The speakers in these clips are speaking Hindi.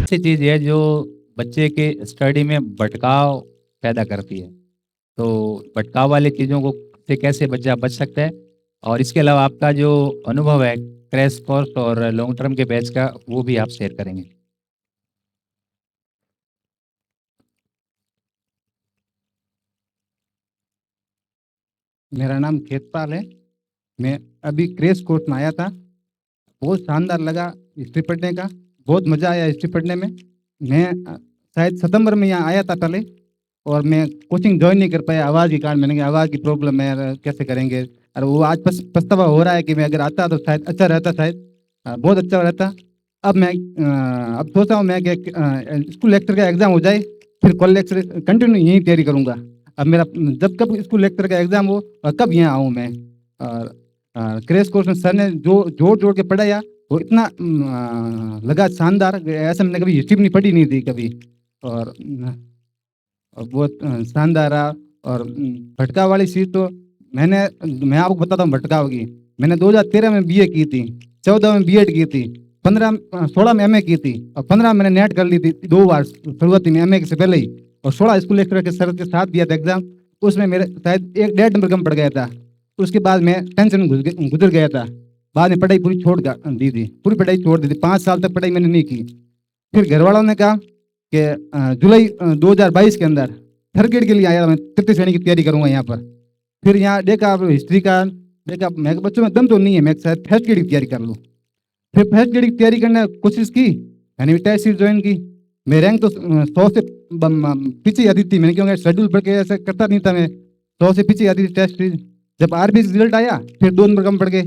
ऐसी चीज़ है जो बच्चे के स्टडी में भटकाव पैदा करती है। तो भटकाव वाली चीज़ों को से कैसे बच्चा बच सकता है? और इसके अलावा आपका जो अनुभव है क्रैश कोर्स और लॉन्ग टर्म के बैच का, वो भी आप शेयर करेंगे। मेरा नाम खेतपाल है। मैं अभी क्रैश कोर्स में आया था। बहुत शानदार लगा हिस्ट्री पढ़ने का। बहुत मज़ा आया हिस्ट्री पढ़ने में। मैं शायद सितंबर में यहाँ आया था पहले, और मैं कोचिंग ज्वाइन नहीं कर पाया आवाज़ के कारण। मैंने कहा आवाज़ की प्रॉब्लम है यार, कैसे करेंगे। और वो आज पछतावा हो रहा है कि मैं अगर आता तो शायद अच्छा रहता, शायद बहुत अच्छा रहता। अब मैं अब सोच रहा हूँ मैं कि स्कूल लेक्चर का एग्ज़ाम हो जाए, फिर कॉलेज लेक्चर कंटिन्यू यहीं तैयारी करूँगा। अब मेरा जब कब स्कूल लेक्चर का एग्ज़ाम हो और कब यहाँ आऊँ मैं। और क्रैश कोर्स में सर ने जो जोड़ जोड़ के पढ़ाया, वो इतना लगा शानदार। ऐसा मैंने कभी हिस्ट्री नहीं पढ़ी नहीं थी कभी। और बहुत शानदार रहा। और भटकाव वाली चीज़ तो मैं आपको बताता हूँ भटकाव की। मैंने 2013 में बीए की थी, 14 में बीएड की थी, 16 में एमए की थी, और 15 मैंने नेट कर ली थी 2 बार शुरुआती में एमए से पहले ही। और 16 स्कूल लेक्चर के सर के साथ दिया था एग्जाम। उसमें मेरे शायद 1-1.5 नंबर कम पड़ गया था। उसके बाद मैं टेंशन में गुजर गया था। बाद में पढ़ाई पूरी छोड़ दी थी, पूरी पढ़ाई छोड़ दी थी। 5 साल तक पढ़ाई मैंने नहीं की। फिर घर वालों ने कहा कि जुलाई 2022 के अंदर थर्ड ग्रेड के लिए आया, मैं तृतीय श्रेणी की तैयारी करूंगा यहाँ पर। फिर यहाँ देखा आप हिस्ट्री का, देखा मैं बच्चों में दम तो नहीं है, मैं शायद फर्स्ट ग्रेड की तैयारी कर लूँ। फिर फर्स्ट ग्रेड की तैयारी करने की कोशिश की, यानी टेस्ट सीरीज ज्वाइन की। मैं रैंक तो 100 से पीछे ही आती थी। मैंने क्योंकि शेड्यूल पढ़ के ऐसा करता नहीं था मैं। 100 से पीछे आती थी टेस्ट सीरीज। जब आरबी रिजल्ट आया फिर 2 नंबर कम पड़ गए,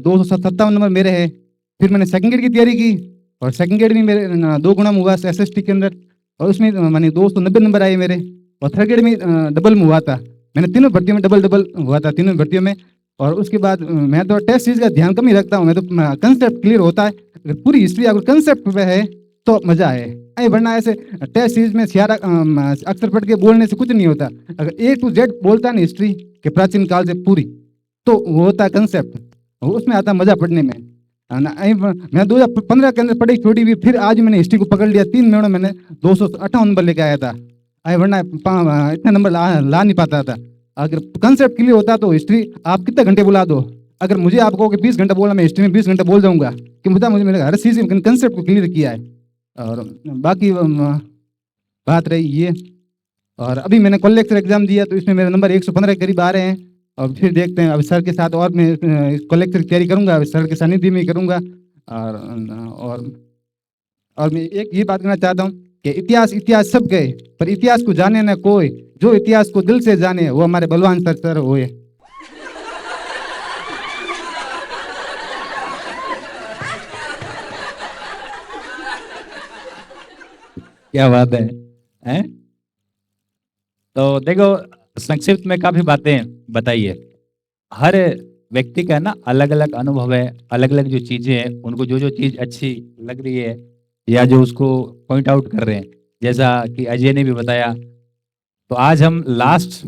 257 नंबर मेरे है। फिर मैंने सेकंड ग्रेड की तैयारी की, और सेकंड ग्रेड में मेरे 2 गुना हुआ एसएसटी के अंदर, और उसमें मैंने 290 नंबर आए मेरे। और थर्ड ग्रेड में डबल में हुआ था। मैंने तीनों भर्तियों में डबल डबल हुआ था, तीनों भर्तियों में। और उसके बाद मैं तो टेस्ट सीरीज का ध्यान कम ही रखता हूँ। मैं तो कंसेप्ट क्लियर होता है। अगर पूरी हिस्ट्री अगर कंसेप्ट पे है तो मजा है। अरे वरना ऐसे टेस्ट सीरीज में सारा अक्षर पढ़ के बोलने से कुछ नहीं होता। अगर ए टू जेड बोलता है ना हिस्ट्री के प्राचीन काल से पूरी, तो वो होता है कंसेप्ट, उसमें आता है मजा पढ़ने में। मैं 2015 के अंदर पढ़ाई छोड़ी हुई, फिर आज मैंने हिस्ट्री को पकड़ लिया। 3 महीनों मैंने 258 नंबर लेके आया था। अरे वरना इतने नंबर ला नहीं पाता था। अगर कंसेप्ट क्लियर होता तो हिस्ट्री आप कितने घंटे बुला दो। अगर मुझे आप कहो कि 20 घंटा बोला, मैं हिस्ट्री में 20 घंटे बोल जाऊंगा, कि मुझे मेरे हर चीज़ कंसेप्ट को क्लियर किया है। और बाकी बात रही ये। और अभी मैंने कॉल लेक्चर एग्जाम दिया, तो इसमें मेरे नंबर 115 के करीब आ रहे हैं। और फिर देखते हैं, अब सर के साथ और मैं कॉल लेक्चर की तैयारी करूंगा, सर के सानिध्य में ही करूंगा। और और मैं एक ये बात कहना चाहता हूँ कि इतिहास इतिहास सब गए, पर इतिहास को जाने न कोई। जो इतिहास को दिल से जाने वो हमारे बलवान सर हुए। क्या बात है, हैं? तो देखो, संक्षिप्त में काफ़ी बातें बताई है। हर व्यक्ति का ना अलग-अलग अनुभव है, अलग-अलग जो चीज़ें हैं, उनको जो-जो चीज़ अच्छी लग रही है या जो उसको पॉइंट आउट कर रहे हैं, जैसा कि अजय ने भी बताया। तो आज हम लास्ट